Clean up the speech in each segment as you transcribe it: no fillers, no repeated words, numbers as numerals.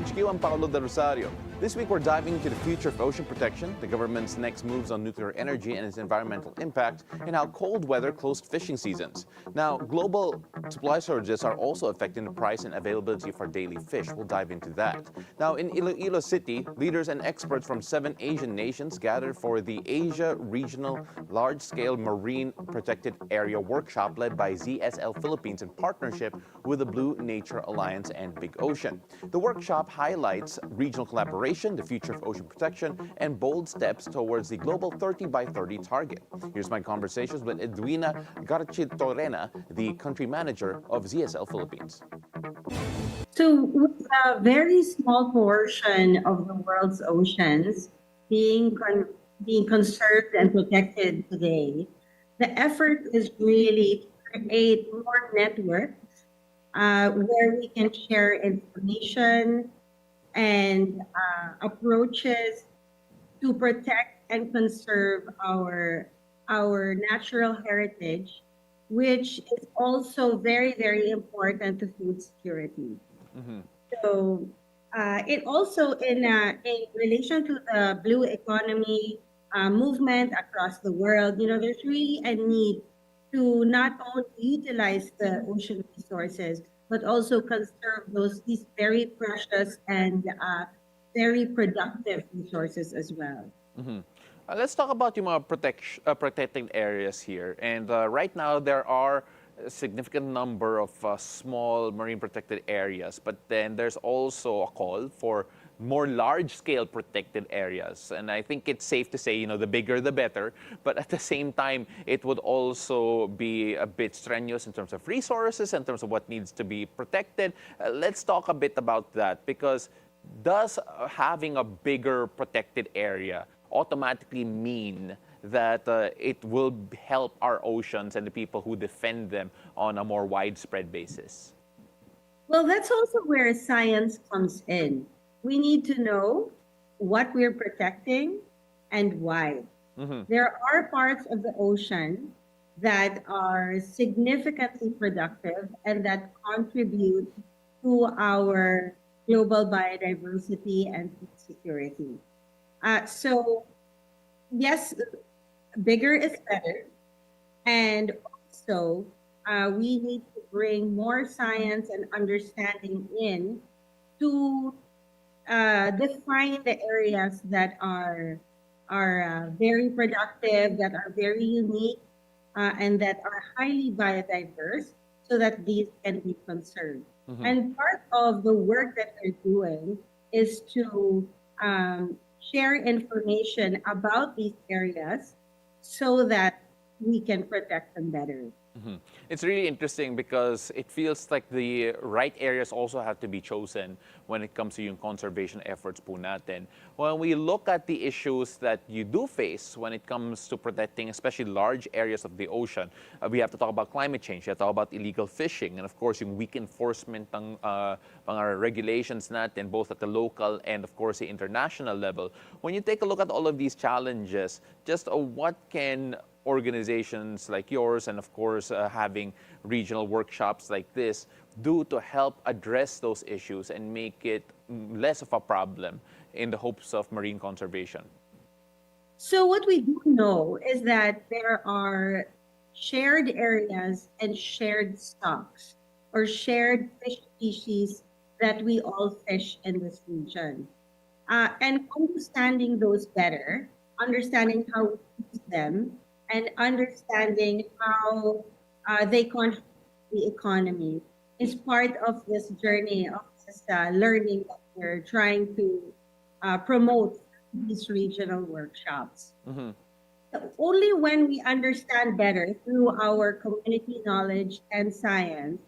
HQ, I'm Paolo del Rosario. This week we're diving into the future of ocean protection, the government's next moves on nuclear energy and its environmental impact, and how cold weather closed fishing seasons. Now, global supply shortages are also affecting the price and availability of our daily fish. We'll dive into that. Now, in Iloilo City, leaders and experts from 7 Asian nations gathered for the Asia Regional Large-Scale Marine Protected Area Workshop led by ZSL Philippines in partnership with the Blue Nature Alliance and Big Ocean. The workshop highlights regional collaboration, the future of ocean protection, and bold steps towards the global 30 by 30 target. Here's my conversations with Edwina Garchitorena, the country manager of ZSL Philippines. So, with a very small portion of the world's oceans being conserved and protected today, the effort is really to create more networks where we can share information and approaches to protect and conserve our natural heritage, which is also very important to food security. Mhm. So it also in relation to the blue economy movement across the world, there's really a need to not only utilize the ocean resources but also conserve these very precious and very productive resources as well. Mhm. Let's talk about yung mga protected areas here. And right now, there are a significant number of small marine protected areas, but then there's also a call for more large-scale protected areas. And I think it's safe to say, the bigger the better. But at the same time, it would also be a bit strenuous in terms of resources, in terms of what needs to be protected. Let's talk a bit about that, because does having a bigger protected area automatically mean that it will help our oceans and the people who defend them on a more widespread basis? Well, that's also where science comes in. We need to know what we're protecting and why. Mm-hmm. There are parts of the ocean that are significantly productive and that contribute to our global biodiversity and food security. So, yes, bigger is better. And also, we need to bring more science and understanding in to define the areas that are very productive, that are very unique, and that are highly biodiverse, so that these can be conserved. Mm-hmm. And part of the work that we're doing is to share information about these areas so that we can protect them better. Mhm. It's really interesting because it feels like the right areas also have to be chosen when it comes to yung conservation efforts po natin. When we look at the issues that you do face when it comes to protecting especially large areas of the ocean, we have to talk about climate change, we have to talk about illegal fishing, and of course yung weak enforcement ng mga regulations natin both at the local and of course the international level. When you take a look at all of these challenges, just what can organizations like yours and of course having regional workshops like this do to help address those issues and make it less of a problem in the hopes of marine conservation? So what we do know is that there are shared areas and shared stocks or shared fish species that we all fish in this region. And understanding those better, understanding how we use them, and understanding how they contribute to the economy is part of this journey of this learning that we're trying to promote these regional workshops. Mhm. Only when we understand better through our community knowledge and science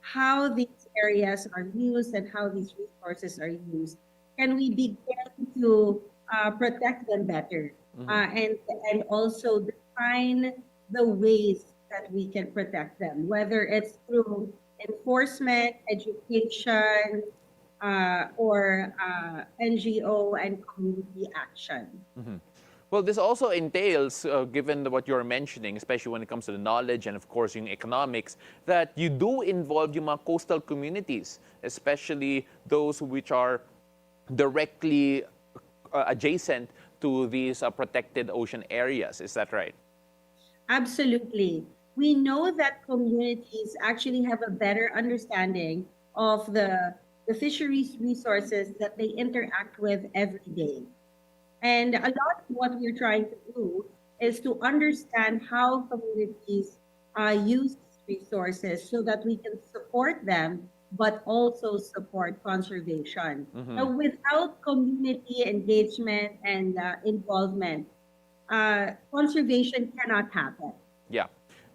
how these areas are used and how these resources are used can we begin to protect them better, Mhm. and also define the ways that we can protect them, whether it's through enforcement, education, or NGO and community action. Mhm. Well, this also entails, given what you're mentioning, especially when it comes to the knowledge and, of course, yung economics, that you do involve yung mga coastal communities, especially those which are directly adjacent to these protected ocean areas. Is that right? Absolutely. We know that communities actually have a better understanding of the fisheries resources that they interact with every day. And a lot of what we're trying to do is to understand how communities use these resources so that we can support them, but also support conservation. Mm-hmm. Now, without community engagement and involvement, conservation cannot happen. Yeah.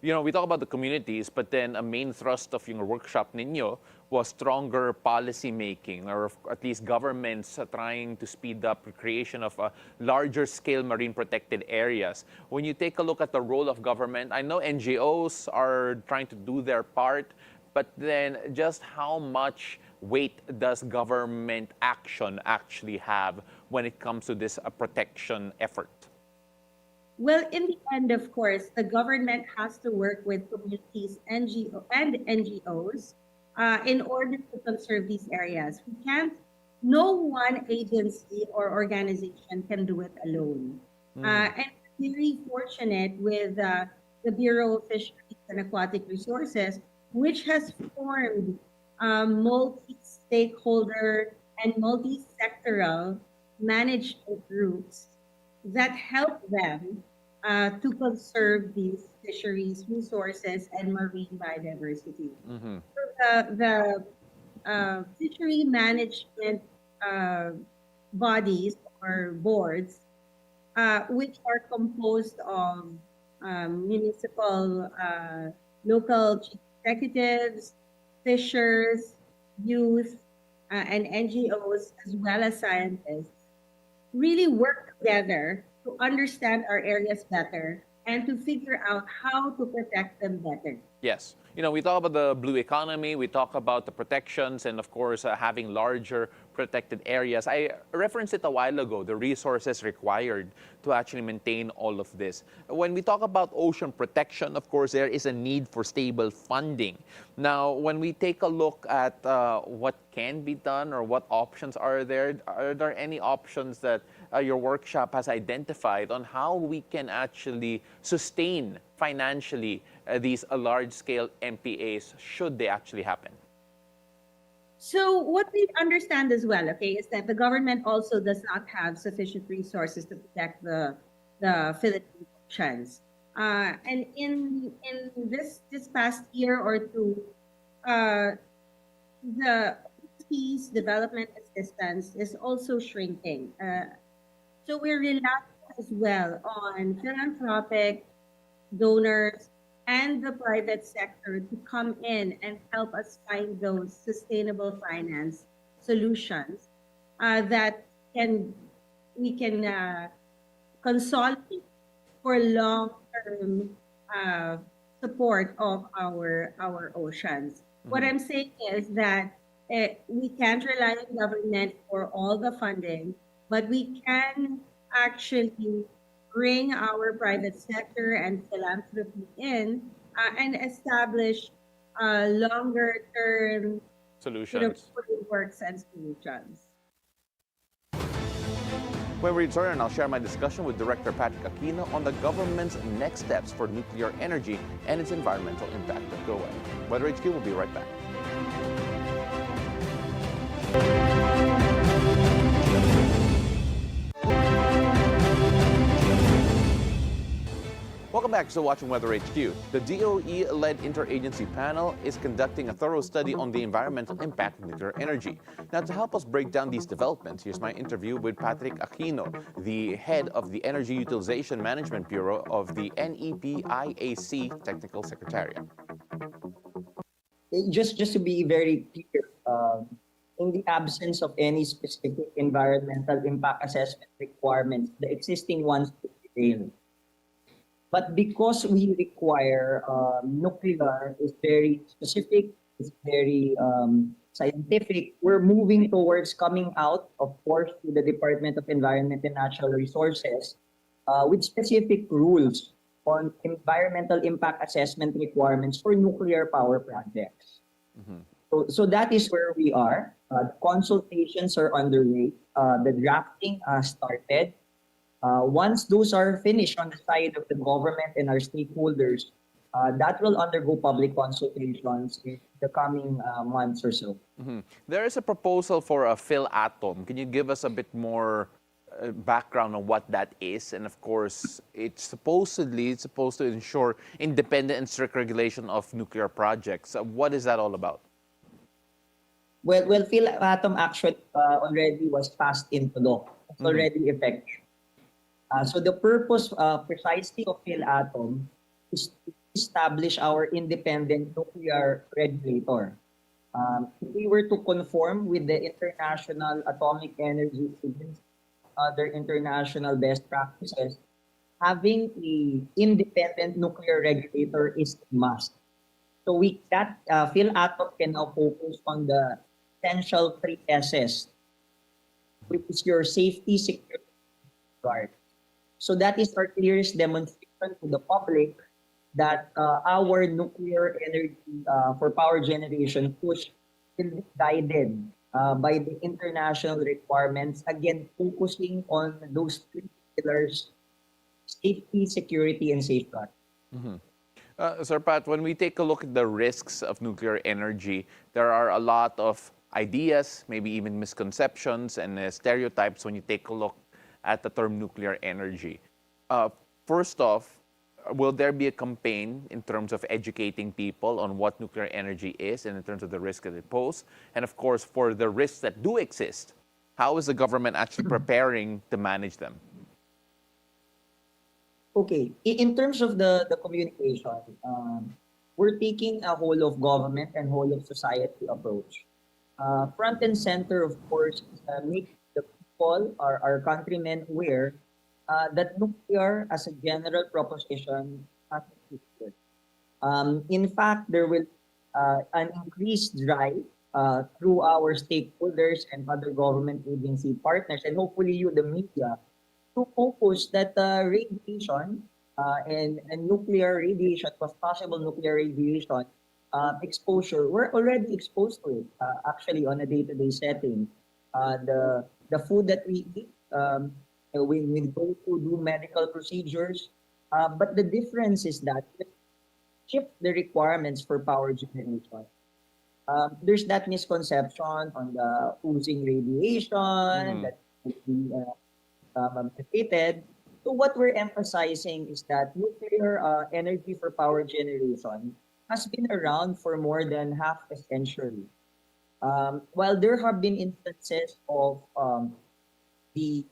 We talk about the communities, but then a main thrust of your workshop ninyo was stronger policy making, or at least governments trying to speed up the creation of larger scale marine protected areas. When you take a look at the role of government, I know NGOs are trying to do their part, but then just how much weight does government action actually have when it comes to this protection effort? Well, in the end, of course, the government has to work with communities, NGOs, in order to conserve these areas. No one agency or organization can do it alone. And we're very fortunate with the Bureau of Fisheries and Aquatic Resources, which has formed multi-stakeholder and multi-sectoral management groups that help them to conserve these fisheries resources and marine biodiversity. Mm-hmm. So the fishery management uh, bodies or boards, which are composed of municipal, local chief executives, fishers, youth, and NGOs, as well as scientists, really work together to understand our areas better and to figure out how to protect them better. Yes. We talk about the blue economy, we talk about the protections, and of course, having larger protected areas. I referenced it a while ago, the resources required to actually maintain all of this. When we talk about ocean protection, of course, there is a need for stable funding. Now, when we take a look at what can be done or what options are there any options that your workshop has identified on how we can actually sustain financially these large-scale MPAs should they actually happen? So what we understand as well, okay, is that the government also does not have sufficient resources to protect the Philippine oceans. And in this past year or two, uh, the peace development assistance is also shrinking. So we're relying as well on philanthropic donors and the private sector to come in and help us find those sustainable finance solutions that can we can consolidate for long-term uh, support of our oceans. What I'm saying is that we can't rely on government for all the funding, but we can actually bring our private sector and philanthropy in and establish longer term Solutions. frameworks and solutions. When we return, I'll share my discussion with Director Patrick Aquino on the government's next steps for nuclear energy and its environmental impact. Don't go away. Weather HQ will be right back. Welcome back to Watching Weather HQ. The DOE-led interagency panel is conducting a thorough study on the environmental impact of nuclear energy. Now, to help us break down these developments, here's my interview with Patrick Aquino, the head of the Energy Utilization Management Bureau of the NEPIAC Technical Secretariat. Just to be very clear, in the absence of any specific environmental impact assessment requirements, the existing ones prevail. But because we require nuclear is very specific, it's very scientific, we're moving towards coming out, of course, to the Department of Environment and Natural Resources with specific rules on environmental impact assessment requirements for nuclear power projects. So that is where we are. The consultations are underway. The drafting started. Once those are finished on the side of the government and our stakeholders, that will undergo public consultations in the coming months or so. There is a proposal for a fill atom. Can you give us a bit more background on what that is? And of course, it's supposed to ensure independent and strict regulation of nuclear projects. What is that all about? Well, Phil Atom actually already was passed into law. It's already effective. So the purpose precisely of Phil Atom is to establish our independent nuclear regulator. If we were to conform with the International Atomic Energy Agency, other international best practices, having an independent nuclear regulator is a must. So Phil Atom can now focus on the essential three S's, which is your safety, security, guard. So that is our clearest demonstration to the public that our nuclear energy for power generation push will be guided by the international requirements, again, focusing on those three pillars: safety, security, and safeguard. Sir Pat, when we take a look at the risks of nuclear energy, there are a lot of ideas, maybe even misconceptions and stereotypes when you take a look at the term nuclear energy. First off, will there be a campaign in terms of educating people on what nuclear energy is and in terms of the risk that it poses? And of course, for the risks that do exist, how is the government actually preparing to manage them? Okay, in terms of the communication, we're taking a whole of government and whole of society approach. Front and center, of course, make the people, our countrymen, aware that nuclear as a general proposition has a future. In fact, there will an increased drive through our stakeholders and other government agency partners, and hopefully you, the media, to focus that radiation and nuclear radiation, possible nuclear radiation exposure, we're already exposed to it actually on a day-to-day setting. The food that we eat, we go to do medical procedures, but the difference is that we shift the requirements for power generation. There's that misconception on the oozing radiation that would be defeated. So what we're emphasizing is that nuclear energy for power generation has been around for more than half a century. While there have been instances of the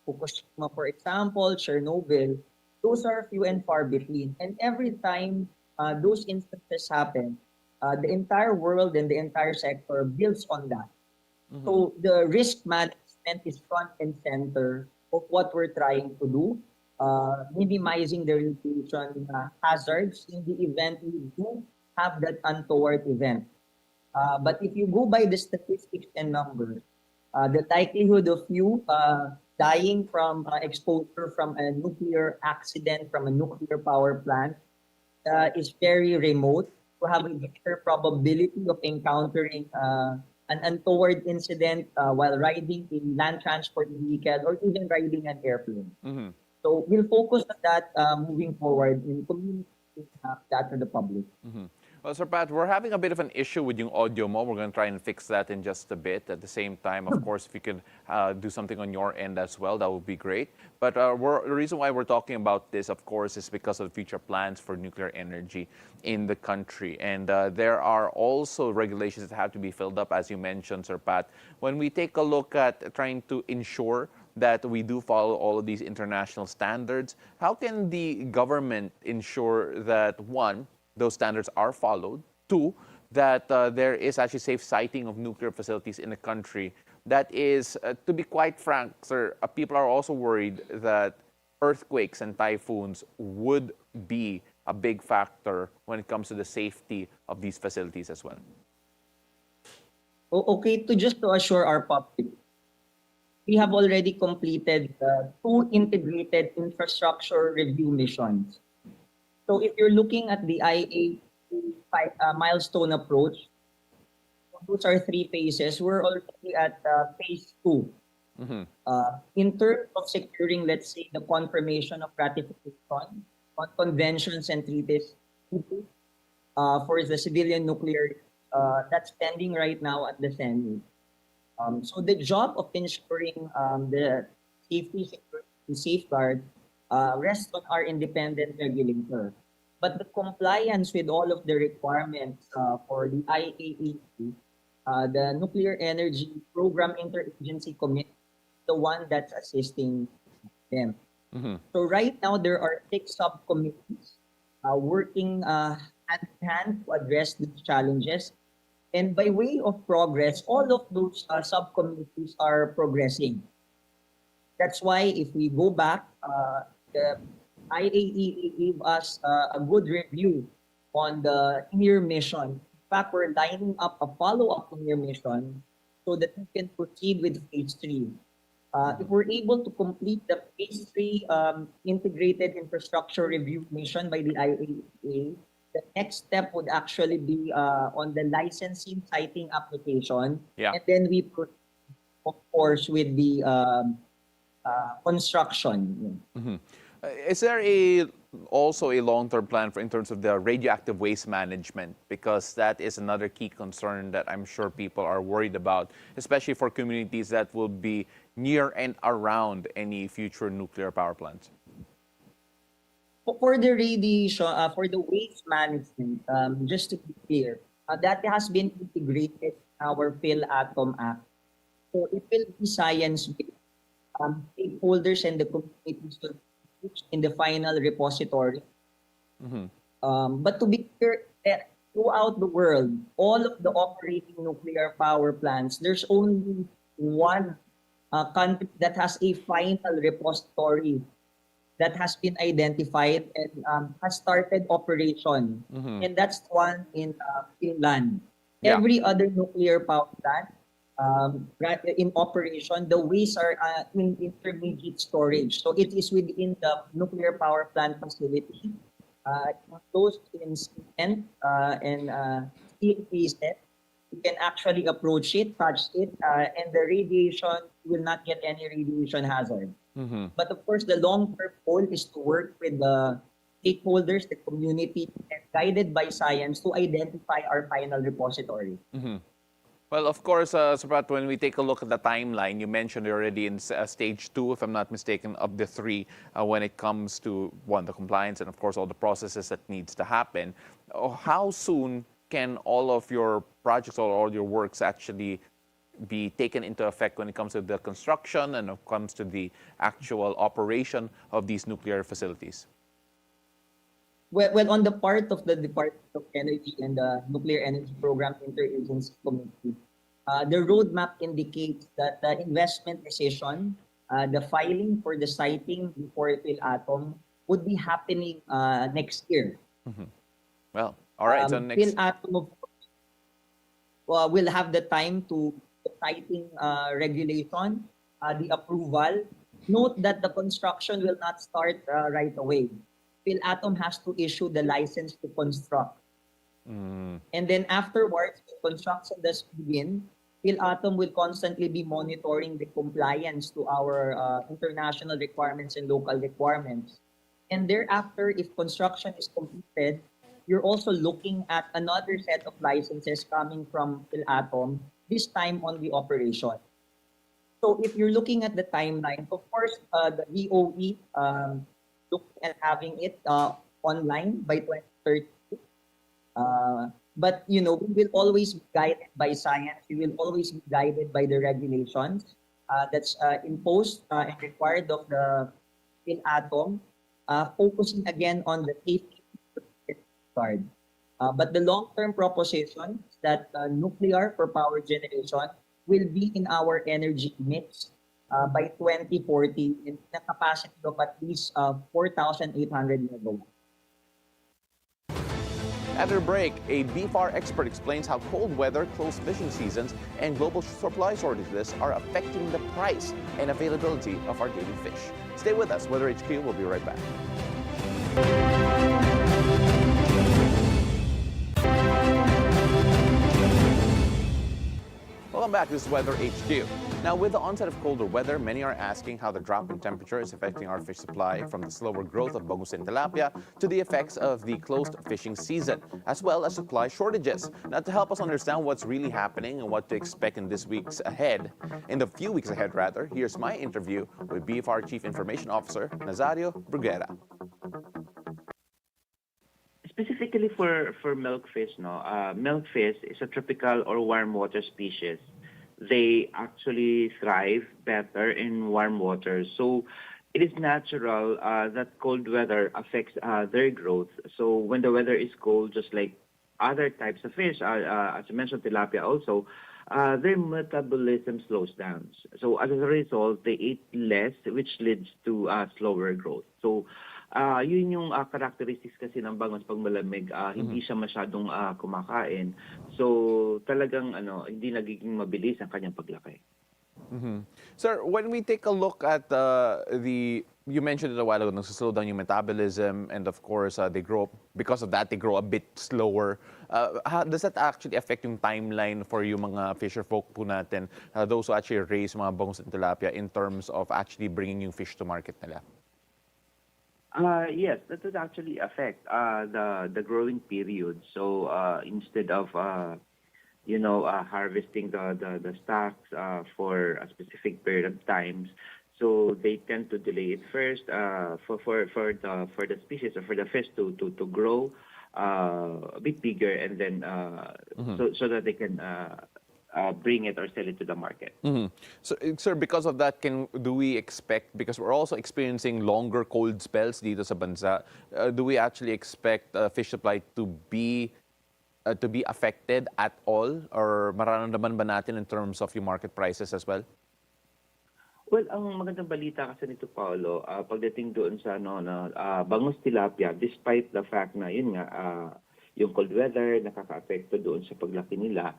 Fukushima, for example, Chernobyl, those are few and far between. And every time those instances happen, the entire world and the entire sector builds on that. So the risk management is front and center of what we're trying to do, minimizing the radiation hazards in the event we do have that untoward event. But if you go by the statistics and numbers, the likelihood of you dying from exposure from a nuclear accident, from a nuclear power plant, is very remote. To have a greater probability of encountering an untoward incident while riding a land transport vehicle or even riding an airplane. So we'll focus on that moving forward in communicating that to the public. Well, Sir Pat, we're having a bit of an issue with yung audio mo. We're going to try and fix that in just a bit. At the same time, of course, if you can do something on your end as well, that would be great. But the reason why we're talking about this, of course, is because of the future plans for nuclear energy in the country. And there are also regulations that have to be filled up, as you mentioned, Sir Pat. When we take a look at trying to ensure that we do follow all of these international standards, how can the government ensure that, one, those standards are followed, two, that there is actually safe siting of nuclear facilities in the country? That is, to be quite frank, sir, people are also worried that earthquakes and typhoons would be a big factor when it comes to the safety of these facilities as well. Okay, to just to assure our public, we have already completed two integrated infrastructure review missions. So if you're looking at the IA milestone approach, those are three phases. We're already at phase two. In terms of securing, let's say, the confirmation of ratification on conventions and treaties for the civilian nuclear, that's pending right now at the Senate. So the job of ensuring the safety, security, and safeguard rests on our independent regulator. But the compliance with all of the requirements for the IAEA, the Nuclear Energy Program Interagency Committee, the one that's assisting them. So right now, there are 6 subcommittees working hand in hand to address these challenges. And by way of progress, all of those subcommittees are progressing. That's why if we go back, the IAEA gave us a good review on the in-year mission. In fact, we're lining up a follow-up in-year mission so that we can proceed with phase 3. If we're able to complete the phase 3 integrated infrastructure review mission by the IAEA, the next step would actually be on the licensing siting application. Yeah. And then we proceed, of course, with the construction. Is there also a long-term plan in terms of the radioactive waste management? Because that is another key concern that I'm sure people are worried about, especially for communities that will be near and around any future nuclear power plants. For the radiation, for the waste management, just to be clear, that has been integrated in our PhilAtom Act. So it will be science-based. Stakeholders and the communities will be in the final repository. But to be clear, throughout the world, all of the operating nuclear power plants, there's only one country that has a final repository that has been identified and has started operation. And that's one in Finland. Yeah. Every other nuclear power plant in operation, the waste are in intermediate storage. So it is within the nuclear power plant facility, closed in cement and steel cases. You can actually approach it, touch it, and the radiation will not get any radiation hazard. But of course, the long-term goal is to work with the stakeholders, the community, and guided by science to identify our final repository. Well, of course, Sapat, when we take a look at the timeline, you mentioned already in stage 2, if I'm not mistaken, of the 3, when it comes to, one, the compliance and, of course, all the processes that needs to happen. How soon can all of your projects or all your works actually be taken into effect when it comes to the construction and when it comes to the actual operation of these nuclear facilities? Well, on the part of the Department of Energy and the Nuclear Energy Program Interagency Committee, the roadmap indicates that the investment decision, the filing for the siting before PhilAtom would be happening next year. Well, all right. So next, PhilAtom, of course, will have the time to the siting regulation, the approval. Note that the construction will not start right away. PhilAtom has to issue the license to construct. And then afterwards, the construction does begin. PhilAtom will constantly be monitoring the compliance to our international requirements and local requirements. And thereafter, if construction is completed, you're also looking at another set of licenses coming from PhilAtom, this time on the operation. So if you're looking at the timeline, of course, the DOE looking at having it online by 2030. But, you know, we will always be guided by science. We will always be guided by the regulations that's imposed and required of the PhilAtom, focusing again on the safety card. But the long-term proposition is that nuclear for power generation will be in our energy mix by 2040 in a capacity of at least 4,800 megawatts. After a break, a BFAR expert explains how cold weather, close fishing seasons, and global supply shortages are affecting the price and availability of our daily fish. Stay with us. Weather HQ will be right back. Welcome back. This is Weather HQ. Now, with the onset of colder weather, many are asking how the drop in temperature is affecting our fish supply, from the slower growth of bangus and tilapia to the effects of the closed fishing season, as well as supply shortages. Now, to help us understand what's really happening and what to expect in the few weeks ahead, here's my interview with BFR Chief Information Officer Nazario Bruguera. Specifically for milkfish, milkfish is a tropical or warm water species. They actually thrive better in warm waters. So it is natural that cold weather affects their growth. So when the weather is cold, just like other types of fish, as you mentioned, tilapia also, their metabolism slows down. So as a result, they eat less, which leads to slower growth. So yun yung characteristics kasi ng bangus pag malamig, hindi siya masyadong kumakain. So talagang hindi nagiging mabilis ang kanyang paglaki. Sir, when we take a look at you mentioned it a while ago, slow down yung metabolism, and of course, because of that, they grow a bit slower. How does that actually affect yung timeline for yung mga fisher folk po natin, those who actually raise mga bangus and tilapia, in terms of actually bringing yung fish to market nila? Yes, that would actually affect the growing period. So instead of harvesting the stocks for a specific period of times, so they tend to delay it first for the species or for the fish to grow a bit bigger, and then so that they can bring it or sell it to the market. So, sir, because of that, do we expect, because we're also experiencing longer cold spells dito sa bansa, do we actually expect fish supply to be affected at all, or mararamdaman ba natin in terms of yung market prices as well? Well, ang magandang balita kasi nito, Paolo, pagdating doon sa bangus tilapia, despite the fact na yun nga yung cold weather nakaka-apekto doon sa paglaki nila,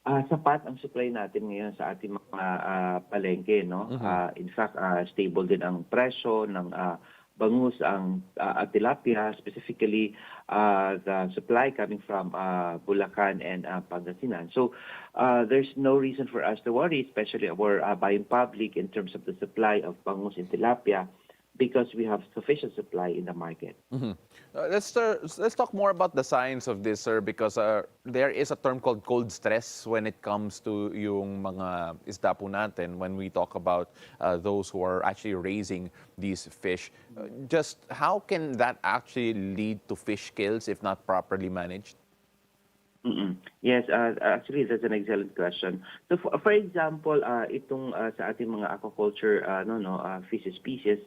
sapat ang supply natin ngayon sa ating mga palengke, no? In fact, stable din ang presyo ng bangus at tilapia, specifically the supply coming from Bulacan and Pangasinan. So there's no reason for us to worry, especially our buying public, in terms of the supply of bangus and tilapia, because we have sufficient supply in the market. Let's talk more about the science of this, sir, because there is a term called cold stress when it comes to yung mga isda po natin, when we talk about those who are actually raising these fish. Just how can that actually lead to fish kills if not properly managed? Yes, actually, that's an excellent question. So, for example, itong sa ating mga aquaculture fish species,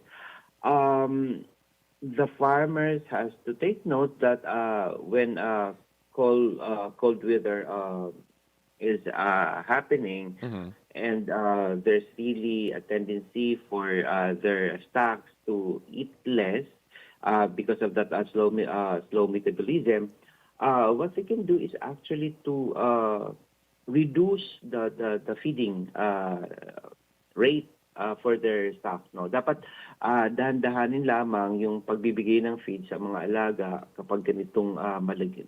the farmers has to take note that when cold weather is happening, and there's really a tendency for their stocks to eat less because of that slow metabolism, what they can do is actually to reduce the feeding rate for their stocks. Dapat dahan-dahanin lamang yung pagbibigay ng feed sa mga alaga kapag ganitong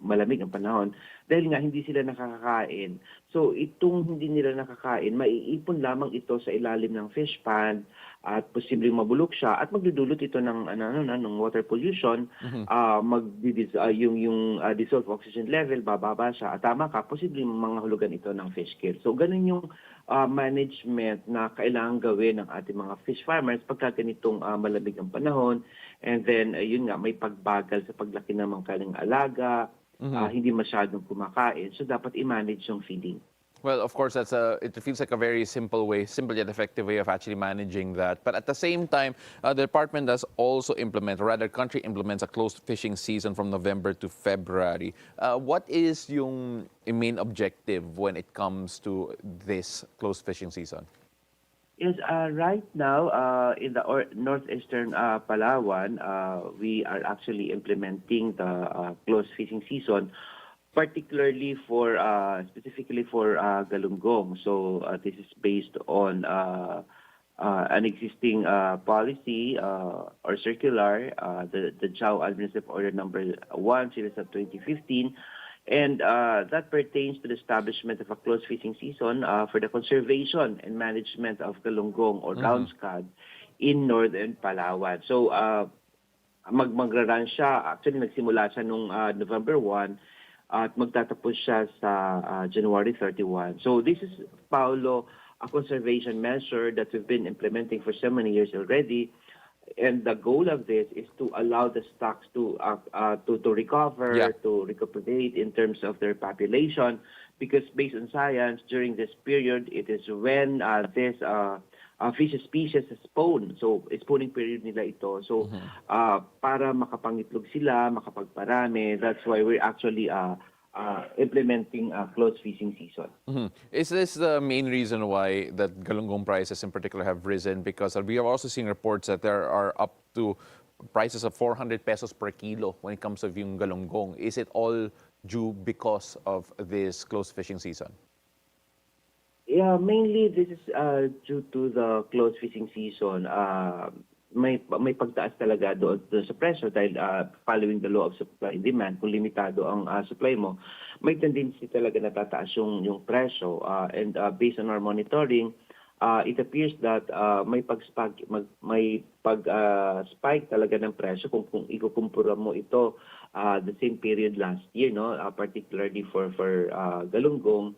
malamig ang panahon, dahil nga hindi sila nakakakain. So itong hindi nila nakakain, maiipon lamang ito sa ilalim ng fish pond, at posibleng mabulok siya at magdudulot ito ng water pollution. Yung dissolved oxygen level bababa siya, at tama ka, posibleng manghulugan ito ng fish kill. So ganun yung management na kailangan gawin ng ating mga fish farmers pagka ganitong malamig ang panahon, and then yun nga, may pagbagal sa paglaki ng mga kaling alaga, hindi masyadong kumakain, so dapat i-manage yung feeding. Well, of course, it feels like a very simple yet effective way of actually managing that. But at the same time, the department does also country implements a closed fishing season from November to February. What is yung main objective when it comes to this closed fishing season? Yes, right now, in the northeastern Palawan, we are actually implementing the closed fishing season, particularly for specifically for galunggong. So this is based on an existing policy or circular, the Chow Administrative Order Number 1, Series of 2015, and that pertains to the establishment of a closed fishing season for the conservation and management of galunggong or round scad in northern Palawan. So magra-run siya. Actually, nagsimula siya nung November 1 at magtatapos siya sa January 31. So this is, Paolo, a conservation measure that we've been implementing for so many years already. And the goal of this is to allow the stocks to recover, Yeah. to recuperate in terms of their population, because based on science, during this period, it is when this fish species spawn. So, spawning period nila ito. So, para makapangitlog sila, makapagparami, that's why we're actually implementing a closed fishing season. Is this the main reason why that galunggong prices in particular have risen? Because we are also seeing reports that there are up to prices of 400 pesos per kilo when it comes to yung galunggong. Is it all due because of this closed fishing season? Yeah, mainly this is due to the closed fishing season. May pagtaas talaga doon sa presyo dahil following the law of supply and demand, kung limitado ang supply mo, may tendency talaga na tataas yung presyo. And based on our monitoring, it appears that may pag-spike talaga ng presyo kung ikukumpura mo ito the same period last year, no, particularly for galunggong.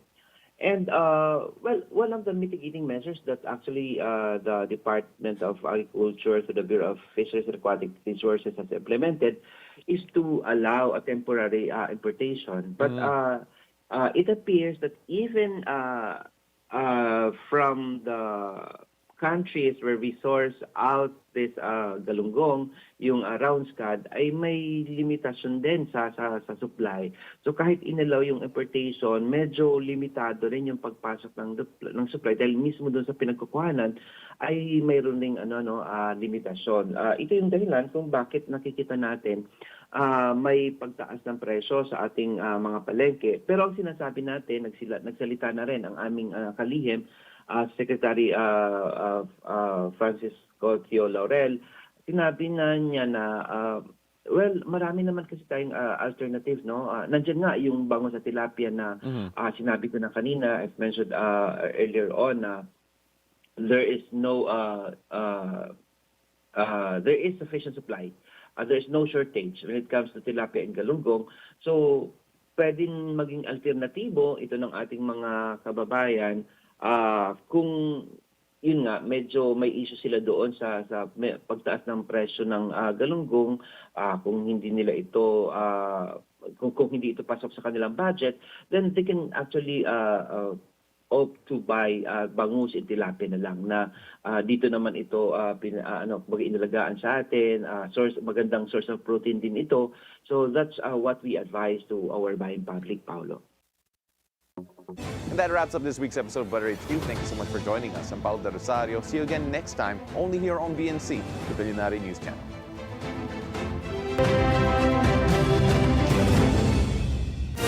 And well, one of the mitigating measures that actually the Department of Agriculture to the Bureau of Fisheries and Aquatic Resources has implemented is to allow a temporary importation. But it appears that even from the countries where we source out this galunggong, yung round scad, ay may limitasyon din sa supply. So kahit inalaw yung importation, medyo limitado rin yung pagpasok ng supply dahil mismo doon sa pinagkukuhanan ay mayroon ding limitasyon. Ito yung dahilan kung bakit nakikita natin may pagtaas ng presyo sa ating mga palengke. Pero ang sinasabi natin, nagsalita na rin ang aming kalihim, Secretary Francisco Tio Laurel, sinabi na niya na, well, marami naman kasi tayong alternatives, no? Nandiyan nga yung bango sa tilapia na sinabi ko na kanina, I've mentioned earlier on, there is sufficient supply. There is no shortage when it comes to tilapia and galunggong. So, pwedeng maging alternatibo ito ng ating mga kababayan kung yun nga, medyo may issue sila doon sa pagtaas ng presyo ng galunggong, kung hindi nila ito kung hindi ito pasok sa kanilang budget, then they can actually opt to buy bangus and tilapia na lang na dito naman ito inalagaan sa atin, magandang source of protein din ito. So that's what we advise to our buying public, Paolo. And that wraps up this week's episode of Butter HQ. Thank you so much for joining us. I'm Paolo del Rosario. See you again next time, only here on BNC, the Bilyonaryo News Channel.